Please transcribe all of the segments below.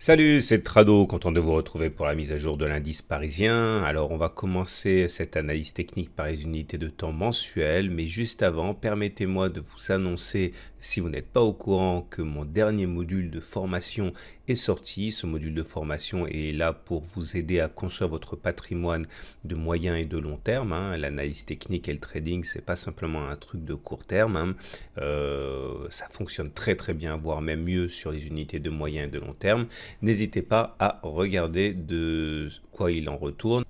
Salut, c'est Trado, content de vous retrouver pour la mise à jour de l'indice parisien. Alors on va commencer cette analyse technique par les unités de temps mensuelles, mais juste avant, permettez-moi de vous annoncer, si vous n'êtes pas au courant, que mon dernier module de formation est sorti. Ce module de formation est là pour vous aider à construire votre patrimoine de moyen et de long terme. L'analyse technique et le trading, c'est pas simplement un truc de court terme. Ça fonctionne très très bien, voire même mieux sur les unités de moyen et de long terme. N'hésitez pas à regarder de quoi il en retourne.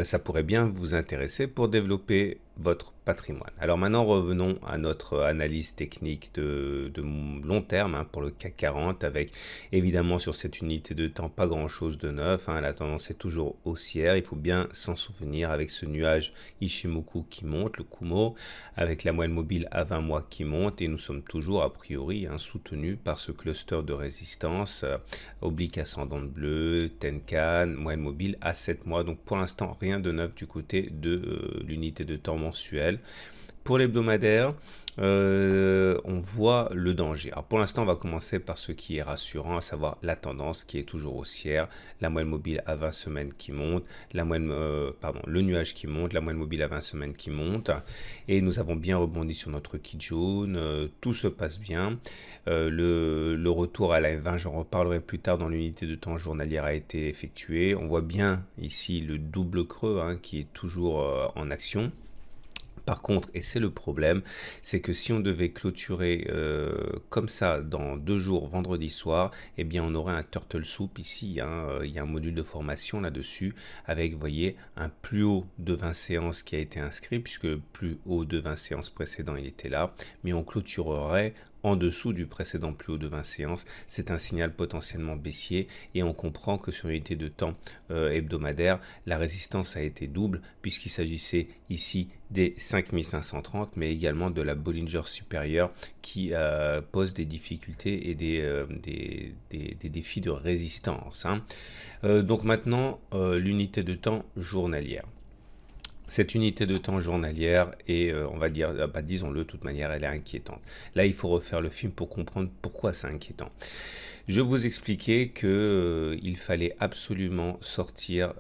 Ça pourrait bien vous intéresser pour développer votre patrimoine. Alors maintenant, revenons à notre analyse technique de long terme pour le CAC 40, avec évidemment sur cette unité de temps pas grand chose de neuf. La tendance est toujours haussière, il faut bien s'en souvenir, avec ce nuage Ichimoku qui monte, le Kumo, avec la moyenne mobile à 20 mois qui monte, et nous sommes toujours a priori soutenus par ce cluster de résistance, oblique ascendante bleue, Tenkan, moyenne mobile à 7 mois. Donc pour l'instant, rien de neuf du côté de l'unité de temps mensuelle. Pour l'hebdomadaire, on voit le danger. Alors pour l'instant, on va commencer par ce qui est rassurant, à savoir la tendance qui est toujours haussière, la moyenne mobile à 20 semaines qui monte, le nuage qui monte, la moyenne mobile à 20 semaines qui monte, et nous avons bien rebondi sur notre Kijun, tout se passe bien. Le retour à la M20, j'en reparlerai plus tard dans l'unité de temps journalière, a été effectué. On voit bien ici le double creux qui est toujours en action. Par contre, et c'est le problème, c'est que si on devait clôturer comme ça dans 2 jours, vendredi soir, eh bien on aurait un turtle soup ici. Il y a un module de formation là-dessus avec, vous voyez, un plus haut de 20 séances qui a été inscrit, puisque le plus haut de 20 séances précédent, il était là. Mais on clôturerait en dessous du précédent plus haut de 20 séances. C'est un signal potentiellement baissier, et on comprend que sur l'unité de temps hebdomadaire, la résistance a été double, puisqu'il s'agissait ici des 5530, mais également de la Bollinger supérieure qui pose des difficultés et des défis de résistance. Donc maintenant, l'unité de temps journalière. Cette unité de temps journalière est, on va dire, disons-le, de toute manière, elle est inquiétante. Là, il faut refaire le film pour comprendre pourquoi c'est inquiétant. Je vous expliquais qu'il fallait absolument sortir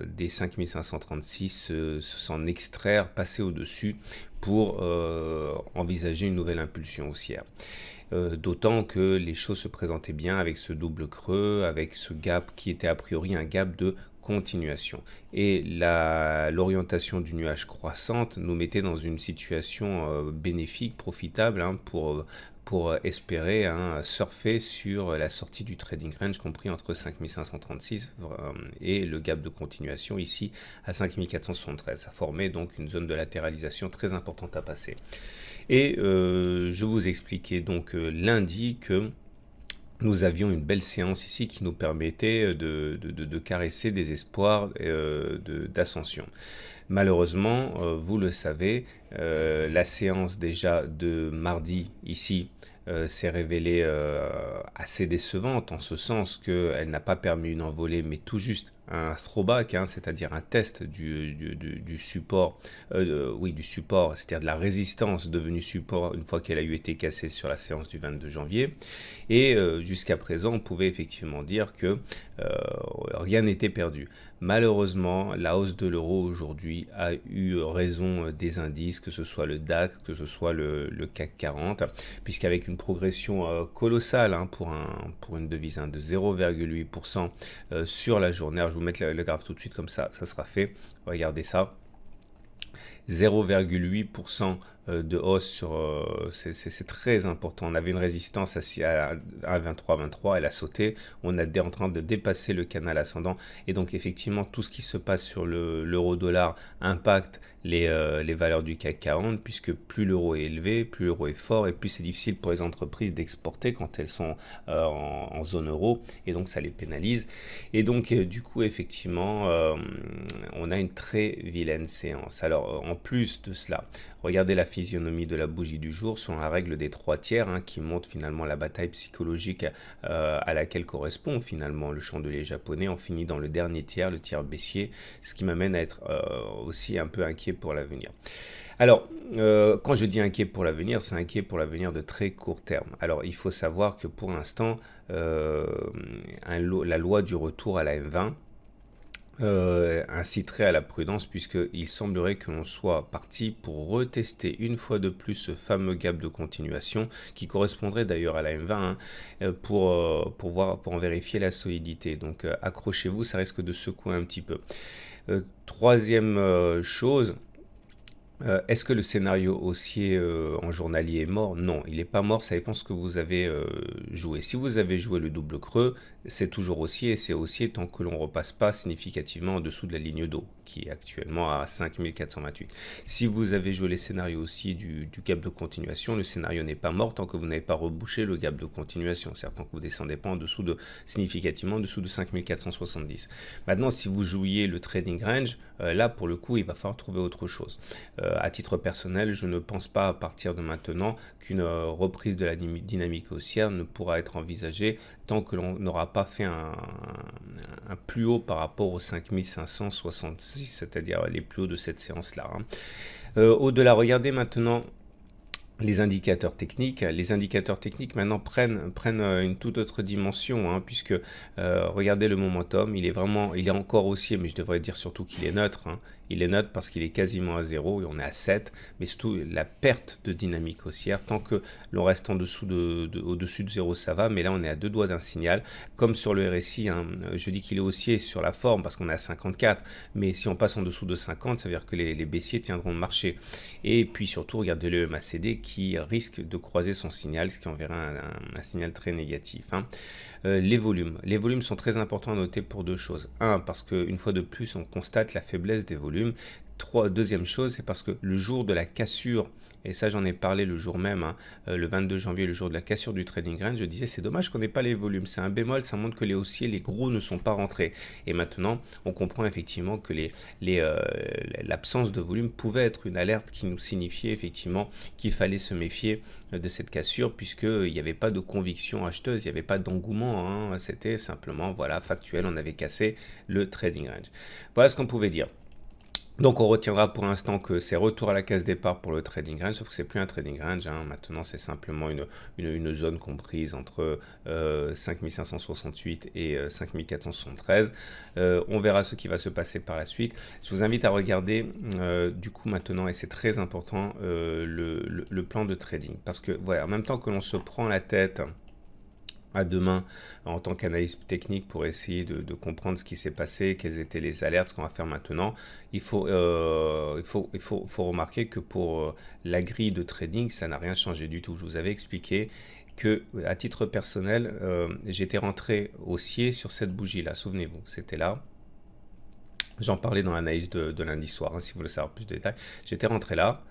des 5536, s'en extraire, passer au-dessus pour envisager une nouvelle impulsion haussière. D'autant que les choses se présentaient bien avec ce double creux, avec ce gap qui était a priori un gap de continuation. Et l'orientation du nuage croissante nous mettait dans une situation bénéfique, profitable pour espérer surfer sur la sortie du trading range compris entre 5536 et le gap de continuation ici à 5473. Ça formait donc une zone de latéralisation très importante à passer. Et je vous expliquais donc lundi que nous avions une belle séance ici qui nous permettait de caresser des espoirs d'ascension. Malheureusement, vous le savez, la séance déjà de mardi ici s'est révélée assez décevante, en ce sens qu'elle n'a pas permis une envolée, mais tout juste un throwback, c'est-à-dire un test du support, du support, c'est-à-dire de la résistance devenue support une fois qu'elle a eu été cassée sur la séance du 22 janvier. Et jusqu'à présent, on pouvait effectivement dire que rien n'était perdu. Malheureusement, la hausse de l'euro aujourd'hui a eu raison des indices, que ce soit le DAX, que ce soit le CAC 40, puisqu'avec une progression colossale pour une devise de 0,8% sur la journée. Alors, je vais vous mettre le graphe tout de suite, comme ça sera fait. Regardez ça. 0,8% de hausse sur c'est très important. On avait une résistance à 1,23, elle a sauté, on est en train de dépasser le canal ascendant, et donc effectivement tout ce qui se passe sur l'euro dollar impacte les valeurs du CAC 40, puisque plus l'euro est élevé, plus l'euro est fort, et plus c'est difficile pour les entreprises d'exporter quand elles sont en zone euro, et donc ça les pénalise. Et donc du coup effectivement on a une très vilaine séance. Alors en plus de cela, regardez la physionomie de la bougie du jour selon la règle des 3/3 hein, qui montre finalement la bataille psychologique à laquelle correspond finalement le chandelier japonais. On finit dans le dernier tiers, le tiers baissier, ce qui m'amène à être aussi un peu inquiet pour l'avenir. Alors, quand je dis inquiet pour l'avenir, c'est inquiet pour l'avenir de très court terme. Alors, il faut savoir que pour l'instant, la loi du retour à la M20 inciterait à la prudence puisqu'il semblerait que l'on soit parti pour retester une fois de plus ce fameux gap de continuation qui correspondrait d'ailleurs à la M20 hein, pour en vérifier la solidité. Donc accrochez-vous, ça risque de secouer un petit peu. Troisième chose, est-ce que le scénario haussier en journalier est mort? Non, il n'est pas mort, ça dépend ce que vous avez joué. Si vous avez joué le double creux, c'est toujours haussier et c'est haussier tant que l'on ne repasse pas significativement en dessous de la ligne d'eau qui est actuellement à 5428. Si vous avez joué les scénarios haussiers du gap de continuation, le scénario n'est pas mort tant que vous n'avez pas rebouché le gap de continuation, c'est-à-dire tant que vous ne descendez pas significativement en dessous de 5470. Maintenant, si vous jouiez le trading range, là pour le coup, il va falloir trouver autre chose. À titre personnel, je ne pense pas à partir de maintenant qu'une reprise de la dynamique haussière ne pourra être envisagée tant que l'on n'aura pas fait un plus haut par rapport aux 5566, c'est-à-dire les plus hauts de cette séance-là. Hein. Au-delà, regardez maintenant les indicateurs techniques. Les indicateurs techniques maintenant prennent une toute autre dimension, hein, puisque regardez le momentum, il est encore haussier, mais je devrais dire surtout qu'il est neutre. Hein. Il est neutre parce qu'il est quasiment à 0 et on est à 7, mais surtout la perte de dynamique haussière, tant que l'on reste en dessous au-dessus de 0, ça va, mais là on est à 2 doigts d'un signal, comme sur le RSI, hein, je dis qu'il est haussier sur la forme parce qu'on est à 54, mais si on passe en dessous de 50, ça veut dire que les baissiers tiendront le marché. Et puis surtout, regardez le MACD qui risque de croiser son signal, ce qui enverra un signal très négatif. Hein. Les volumes sont très importants à noter pour deux choses. Un, parce qu'une fois de plus, on constate la faiblesse des volumes. Deuxième chose, c'est parce que le jour de la cassure, et ça j'en ai parlé le jour même, hein, le 22 janvier, le jour de la cassure du trading range, je disais c'est dommage qu'on n'ait pas les volumes, c'est un bémol, ça montre que les haussiers, les gros ne sont pas rentrés. Et maintenant, on comprend effectivement que l'absence de volume pouvait être une alerte qui nous signifiait effectivement qu'il fallait se méfier de cette cassure, puisqu'il n'y avait pas de conviction acheteuse, il n'y avait pas d'engouement, hein, c'était simplement voilà, factuel, on avait cassé le trading range. Voilà ce qu'on pouvait dire. Donc on retiendra pour l'instant que c'est retour à la case départ pour le trading range, sauf que c'est plus un trading range, hein. Maintenant c'est simplement une zone comprise entre 5568 et 5473. On verra ce qui va se passer par la suite. Je vous invite à regarder du coup maintenant, et c'est très important, le plan de trading. Parce que voilà, en même temps que l'on se prend la tête à demain en tant qu'analyste technique pour essayer de comprendre ce qui s'est passé, quelles étaient les alertes, ce qu'on va faire maintenant. Il faut remarquer que pour la grille de trading, ça n'a rien changé du tout. Je vous avais expliqué que à titre personnel, j'étais rentré haussier sur cette bougie-là. Souvenez-vous, c'était là. J'en parlais dans l'analyse de lundi soir, hein, si vous voulez savoir plus de détails. J'étais rentré là.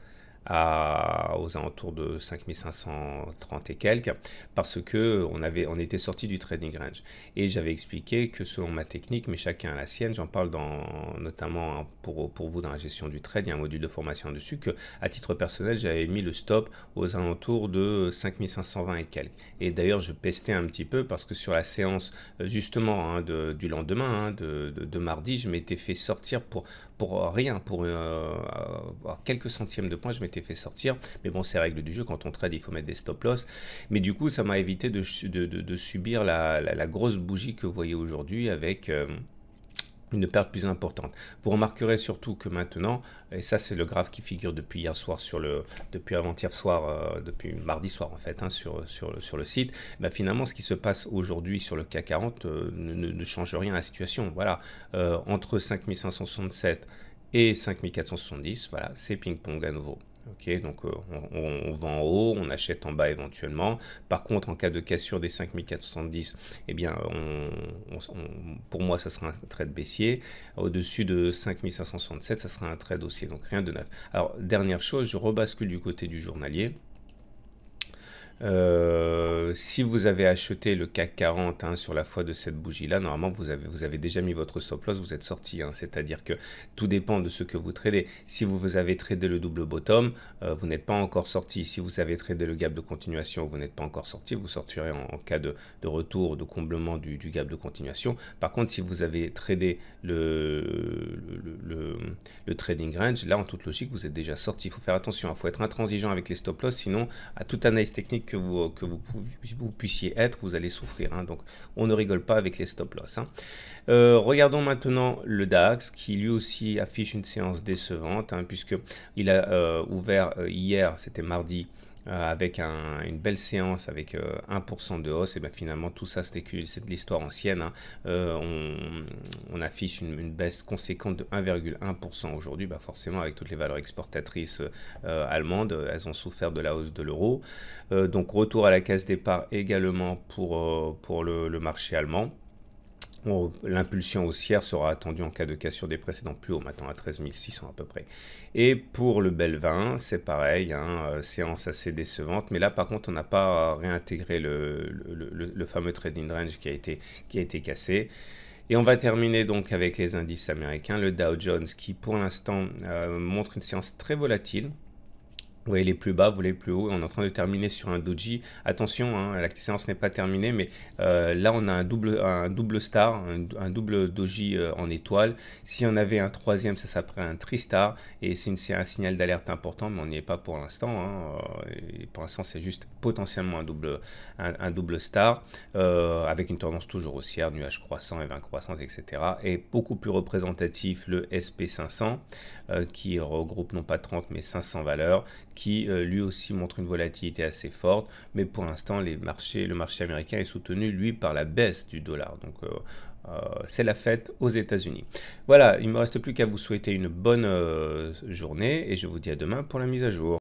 Aux alentours de 5530 et quelques, parce que on était sorti du trading range. Et j'avais expliqué que selon ma technique, mais chacun a la sienne, j'en parle notamment pour vous dans la gestion du trade, il y a un module de formation dessus, que à titre personnel, j'avais mis le stop aux alentours de 5520 et quelques. Et d'ailleurs, je pestais un petit peu parce que sur la séance justement hein, du lendemain, hein, de mardi, je m'étais fait sortir pour rien, pour quelques centièmes de points, je m'étais fait sortir. Mais bon, c'est règle du jeu, quand on trade, il faut mettre des stop-loss. Mais du coup, ça m'a évité de subir la grosse bougie que vous voyez aujourd'hui avec une perte plus importante. Vous remarquerez surtout que maintenant, et ça c'est le graphe qui figure depuis hier soir depuis avant-hier soir, depuis mardi soir en fait, hein, sur le site, bah, finalement ce qui se passe aujourd'hui sur le CAC 40 ne change rien à la situation. Voilà, entre 5567 et 5470, voilà, c'est ping-pong à nouveau. Ok, donc on vend en haut, on achète en bas éventuellement. Par contre, en cas de cassure des 5470, eh bien, pour moi, ça sera un trade baissier. Au-dessus de 5567, ça sera un trade haussier, donc rien de neuf. Alors, dernière chose, je rebascule du côté du journalier. Si vous avez acheté le CAC 40 hein, sur la foi de cette bougie-là, normalement vous avez déjà mis votre stop loss, vous êtes sorti. Hein, c'est-à-dire que tout dépend de ce que vous tradez. Si vous avez tradé le double bottom, vous n'êtes pas encore sorti. Si vous avez tradé le gap de continuation, vous n'êtes pas encore sorti. Vous sortirez en cas de retour, de comblement du gap de continuation. Par contre, si vous avez tradé le trading range, là en toute logique, vous êtes déjà sorti. Il faut faire attention, il faut être intransigeant avec les stop loss, sinon à toute analyse technique que vous puissiez être, vous allez souffrir. Hein. Donc on ne rigole pas avec les stop loss. Hein. Regardons maintenant le DAX qui lui aussi affiche une séance décevante hein, puisqu'il a ouvert hier, c'était mardi, avec une belle séance avec 1% de hausse. Et bien finalement tout ça c'est de l'histoire ancienne. Hein. On affiche une baisse conséquente de 1,1% aujourd'hui. Ben forcément avec toutes les valeurs exportatrices allemandes, elles ont souffert de la hausse de l'euro. Donc retour à la case départ également pour le marché allemand. L'impulsion haussière sera attendue en cas de cassure des précédents plus hauts, maintenant à 13 600 à peu près. Et pour le Belvin, c'est pareil, hein, séance assez décevante, mais là par contre on n'a pas réintégré le fameux trading range qui a été cassé. Et on va terminer donc avec les indices américains, le Dow Jones qui pour l'instant montre une séance très volatile. Vous voyez les plus bas, vous voyez les plus hauts. On est en train de terminer sur un doji. Attention, hein, la séance n'est pas terminée, mais là on a un double star, un double doji en étoile. Si on avait un troisième, ça s'appellerait un tri-star. Et c'est un signal d'alerte important, mais on n'y est pas pour l'instant. Hein. Et pour l'instant, c'est juste potentiellement un double star, avec une tendance toujours haussière, nuage croissant et 20 croissante, etc. Et beaucoup plus représentatif, le SP500, qui regroupe non pas 30, mais 500 valeurs, qui lui aussi montre une volatilité assez forte, mais pour l'instant le marché américain est soutenu lui par la baisse du dollar. Donc c'est la fête aux États-Unis. Voilà, il ne me reste plus qu'à vous souhaiter une bonne journée et je vous dis à demain pour la mise à jour.